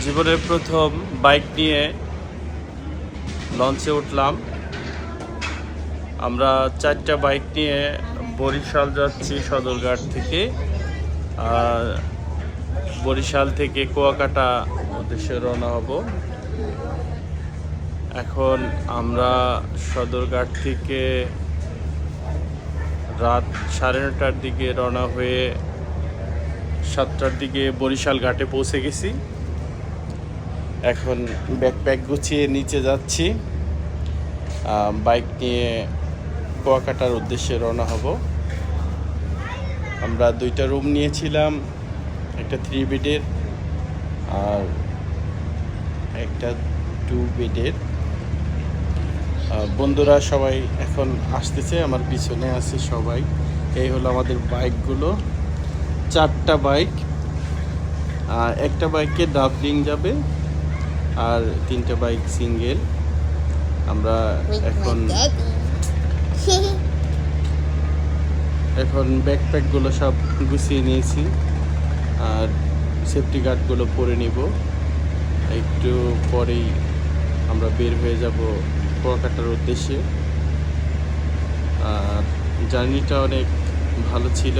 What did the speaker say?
জীবনের প্রথম বাইক নিয়ে লঞ্চে উঠলাম। আমরা 4টা বাইক নিয়ে বরিশাল যাচ্ছি সদরঘাট থেকে। আর বরিশাল থেকে কুয়াকাটা উদ্দেশ্যে রওনা হব। এখন আমরা সদরঘাট থেকে রাত 9:30টার দিকে রওনা হয়ে 7টার দিকে বরিশাল ঘাটে পৌঁছে গেছি। এখন ব্যাকপ্যাক গুছিয়ে নিচে যাচ্ছি, বাইক নিয়ে কুয়াকাটার উদ্দেশ্যে রওনা হব। আমরা 2টা রুম নিয়েছিলাম, একটা 3 বেডের আর একটা 2 বেডের। বন্ধুরা সবাই এখন আসতেছে, আমার পিছনে আছে সবাই। এই হলো আমাদের বাইকগুলো, 4টা বাইক। একটা বাইকে ডাবলিং যাবে আর 3টা বাইক সিঙ্গেল। আমরা এখন ব্যাকপ্যাকগুলো সব গুছিয়ে নিয়েছি আর সেফটি গার্ডগুলো পরে নিব। একটু পরেই আমরা বের হয়ে যাব কুয়াকাটার উদ্দেশ্যে। আর জার্নিটা অনেক ভালো ছিল।